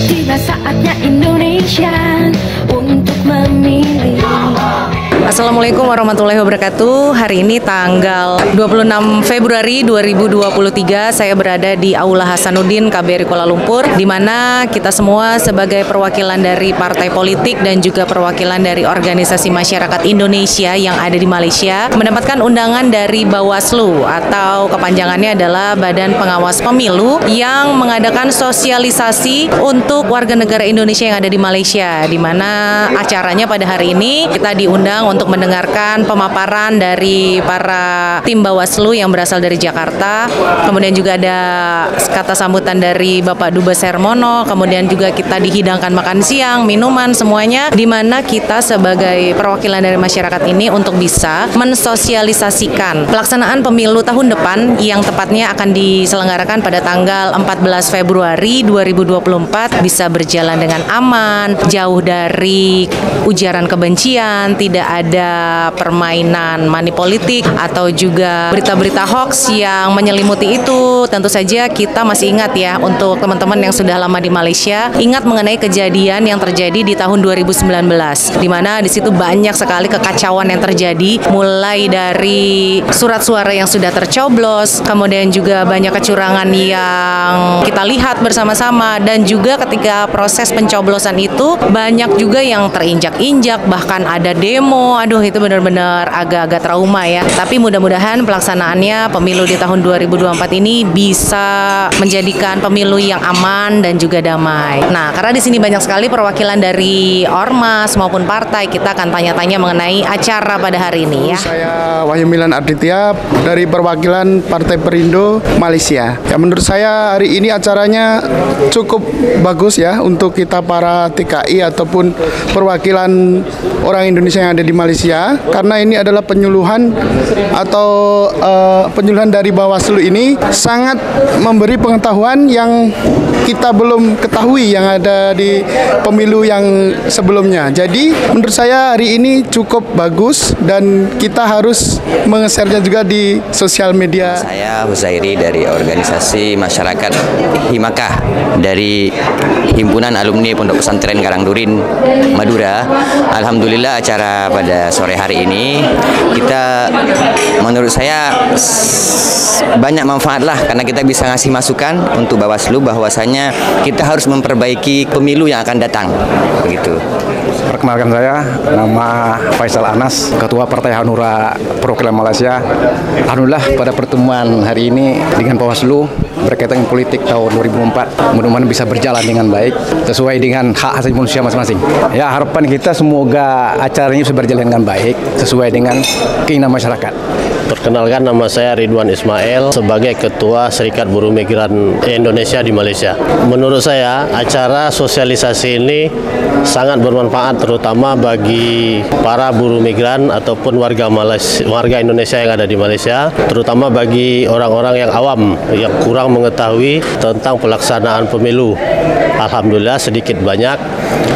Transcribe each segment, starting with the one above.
Tiba saatnya Indonesia untuk memilih. Assalamualaikum warahmatullahi wabarakatuh. Hari ini tanggal 26 Februari 2023 saya berada di Aula Hasanuddin KBRI Kuala Lumpur, di mana kita semua sebagai perwakilan dari partai politik dan juga perwakilan dari organisasi masyarakat Indonesia yang ada di Malaysia mendapatkan undangan dari Bawaslu atau kepanjangannya adalah Badan Pengawas Pemilu yang mengadakan sosialisasi untuk warga negara Indonesia yang ada di Malaysia, di mana acaranya pada hari ini kita diundang untuk mendengarkan pemaparan dari para tim Bawaslu yang berasal dari Jakarta. Kemudian juga ada kata sambutan dari Bapak Dubes Hermono. Kemudian juga kita dihidangkan makan siang, minuman, semuanya, di mana kita sebagai perwakilan dari masyarakat ini untuk bisa mensosialisasikan pelaksanaan pemilu tahun depan yang tepatnya akan diselenggarakan pada tanggal 14 Februari 2024 bisa berjalan dengan aman, jauh dari ujaran kebencian, tidak ada permainan money politik atau juga berita-berita hoax yang menyelimuti itu. Tentu saja kita masih ingat ya, untuk teman-teman yang sudah lama di Malaysia, ingat mengenai kejadian yang terjadi di tahun 2019, di mana di situ banyak sekali kekacauan yang terjadi, mulai dari surat suara yang sudah tercoblos, kemudian juga banyak kecurangan yang kita lihat bersama-sama, dan juga ketika proses pencoblosan itu banyak juga yang terinjak-injak, bahkan ada demo. Aduh, itu benar-benar agak-agak trauma ya. Tapi mudah-mudahan pelaksanaannya pemilu di tahun 2024 ini bisa menjadikan pemilu yang aman dan juga damai. Nah, karena di sini banyak sekali perwakilan dari ormas maupun partai, kita akan tanya-tanya mengenai acara pada hari ini ya. Saya Wahyu Milan Aditya dari perwakilan Partai Perindo Malaysia. Ya, menurut saya hari ini acaranya cukup bagus ya untuk kita para TKI ataupun perwakilan orang Indonesia yang ada di Malaysia, karena ini adalah penyuluhan atau penyuluhan dari Bawaslu ini sangat memberi pengetahuan yang kita belum ketahui yang ada di pemilu yang sebelumnya. Jadi menurut saya hari ini cukup bagus dan kita harus menge-share-nya juga di sosial media. Saya Huzairi dari organisasi masyarakat Himakah dari Himpunan Alumni Pondok Pesantren Karangdurin Madura. Alhamdulillah acara pada sore hari ini kita, menurut saya banyak manfaat lah, karena kita bisa ngasih masukan untuk Bawaslu bahwasanya kita harus memperbaiki pemilu yang akan datang, begitu. Perkenalkan, saya nama Faisal Anas, Ketua Partai Hanura Perwakilan Malaysia. Alhamdulillah pada pertemuan hari ini dengan Bawaslu berkaitan dengan politik tahun 2004 mudah-mudahan bisa berjalan dengan baik sesuai dengan hak asasi manusia masing-masing. Ya, harapan kita semoga acara ini bisa berjalan dengan baik sesuai dengan keinginan masyarakat. Perkenalkan, nama saya Ridwan Ismail sebagai Ketua Serikat Buruh Migran Indonesia di Malaysia. Menurut saya acara sosialisasi ini sangat bermanfaat terutama bagi para buruh migran ataupun warga Indonesia yang ada di Malaysia, terutama bagi orang-orang yang awam yang kurang mengetahui tentang pelaksanaan pemilu. Alhamdulillah sedikit banyak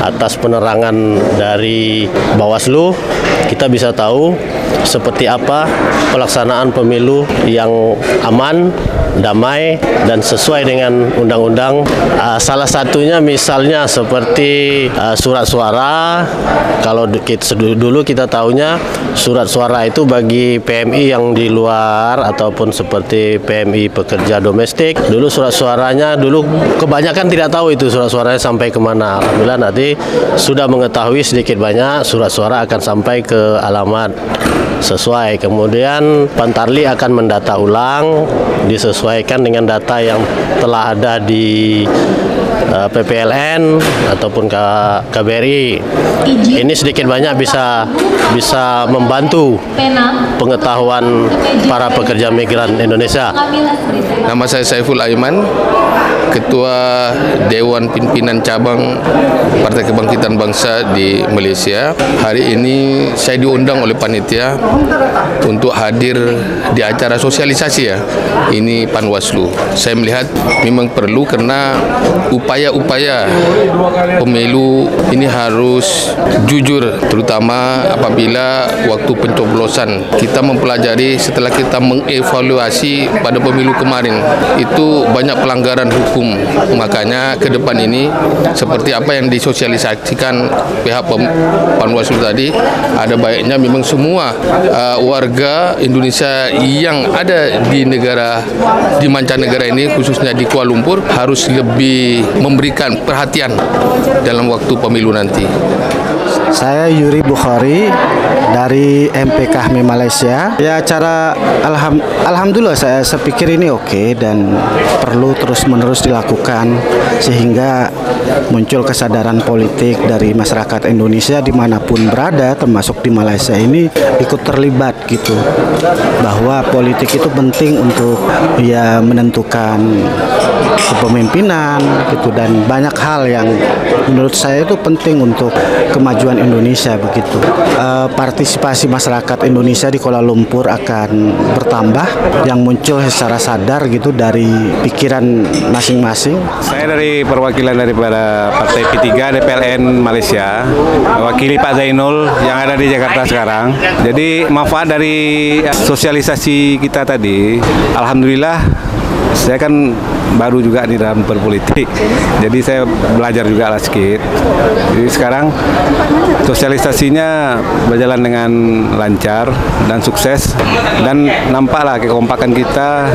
atas penerangan dari Bawaslu kita bisa tahu seperti apa pelaksanaan pemilu yang aman, damai, dan sesuai dengan undang-undang. Salah satunya misalnya seperti surat suara. Kalau dulu kita tahunya surat suara itu bagi PMI yang di luar ataupun seperti PMI pekerja domestik. Dulu surat suaranya kebanyakan tidak tahu itu surat suaranya sampai kemana. Alhamdulillah nanti sudah mengetahui sedikit banyak surat suara akan sampai ke alamat sesuai. Kemudian Pantarli akan mendata ulang disesuaikan dengan data yang telah ada di PPLN ataupun KBRI. Ini sedikit banyak bisa membantu pengetahuan para pekerja migran Indonesia. Nama saya Saiful Aiman, Ketua Dewan Pimpinan Cabang Partai Kebangkitan Bangsa di Malaysia. Hari ini saya diundang oleh panitia untuk hadir di acara sosialisasi ya. Ini Panwaslu. Saya melihat memang perlu karena upaya-upaya pemilu ini harus jujur, terutama apabila waktu pencoblosan. Kita mempelajari setelah kita mengevaluasi pada pemilu kemarin, itu banyak pelanggaran hukum hukum. Makanya ke depan ini seperti apa yang disosialisasikan pihak Panwaslu tadi, ada baiknya memang semua warga Indonesia yang ada di mancanegara ini, khususnya di Kuala Lumpur, harus lebih memberikan perhatian dalam waktu pemilu nanti. Saya Yuri Bukhari dari MP Kahmi Malaysia. Ya, acara alhamdulillah saya pikir ini oke dan perlu terus-menerus dilakukan sehingga muncul kesadaran politik dari masyarakat Indonesia dimanapun berada, termasuk di Malaysia ini, ikut terlibat gitu. Bahwa politik itu penting untuk ya menentukan kepemimpinan gitu, dan banyak hal yang menurut saya itu penting untuk kemajuan Indonesia begitu. Partisipasi masyarakat Indonesia di Kuala Lumpur akan bertambah, yang muncul secara sadar gitu dari pikiran masing-masing. Saya dari perwakilan daripada Partai P3 DPLN Malaysia, mewakili Pak Zainul yang ada di Jakarta sekarang. Jadi manfaat dari sosialisasi kita tadi, alhamdulillah saya kan baru juga di dalam berpolitik, jadi saya belajar juga lah sedikit. Jadi sekarang sosialisasinya berjalan dengan lancar dan sukses, dan nampaklah kekompakan kita,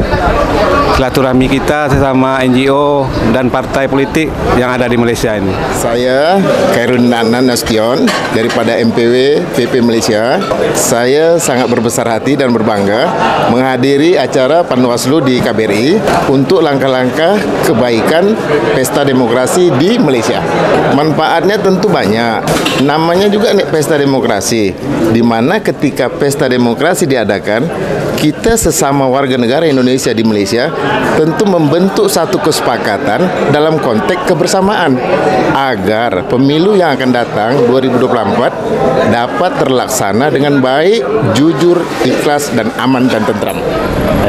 silaturahmi kita sesama NGO dan partai politik yang ada di Malaysia ini. Saya Khairun Nanan Nasution daripada MPW PP Malaysia. Saya sangat berbesar hati dan berbangga menghadiri acara Panwaslu di KBRI untuk langkah-langkah kebaikan pesta demokrasi di Malaysia. Manfaatnya tentu banyak. Namanya juga pesta demokrasi, di mana ketika pesta demokrasi diadakan, kita sesama warga negara Indonesia di Malaysia tentu membentuk satu kesepakatan dalam konteks kebersamaan agar pemilu yang akan datang 2024 dapat terlaksana dengan baik, jujur, ikhlas, dan aman dan tentram.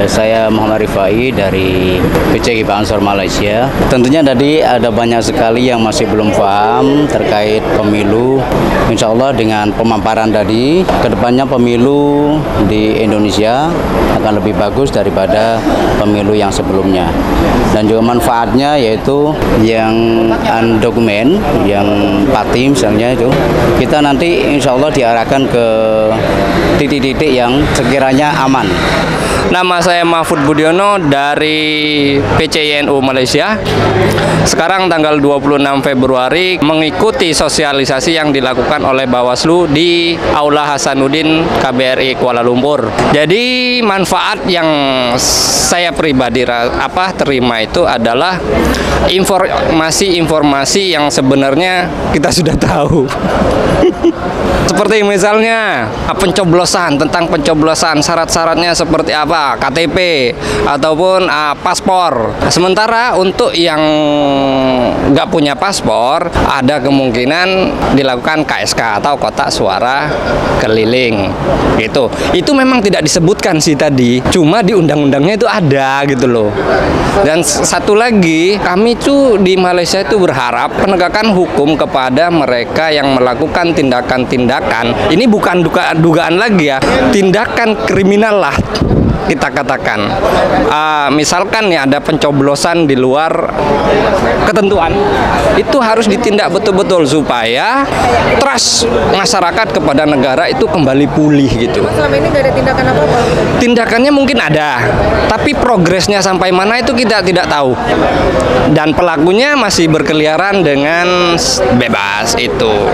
Saya Muhammad Rifai dari PCG Pak Ansor Malaysia. Tentunya tadi ada banyak sekali yang masih belum paham terkait pemilu. Insya Allah dengan pemaparan tadi, kedepannya pemilu di Indonesia akan lebih bagus daripada pemilu yang sebelumnya. Dan juga manfaatnya yaitu yang undokumen, yang pati misalnya itu, kita nanti insya Allah diarahkan ke titik-titik yang sekiranya aman. Nama saya Mahfud Budiono dari PCINU Malaysia. Sekarang tanggal 26 Februari mengikuti sosialisasi yang dilakukan oleh Bawaslu di Aula Hasanuddin KBRI Kuala Lumpur. Jadi manfaat yang saya pribadi terima itu adalah informasi-informasi yang sebenarnya kita sudah tahu. Seperti misalnya tentang pencoblosan, syarat-syaratnya seperti apa, KTP ataupun paspor. Sementara untuk yang nggak punya paspor, ada kemungkinan dilakukan KSK atau kotak suara keliling gitu. Itu memang tidak disebutkan sih tadi, cuma di undang-undangnya itu ada gitu loh. Dan satu lagi, kami tuh di Malaysia itu berharap penegakan hukum kepada mereka yang melakukan tindakan-tindakan, ini bukan dugaan lagi ya, tindakan kriminal lah kita katakan. Misalkan ya ada pencoblosan di luar ketentuan, itu harus ditindak betul-betul supaya trust masyarakat kepada negara itu kembali pulih gitu. Selama ini nggak ada tindakan apa-apa? Tindakannya mungkin ada, tapi progresnya sampai mana itu kita tidak tahu. Dan pelakunya masih berkeliaran dengan bebas itu.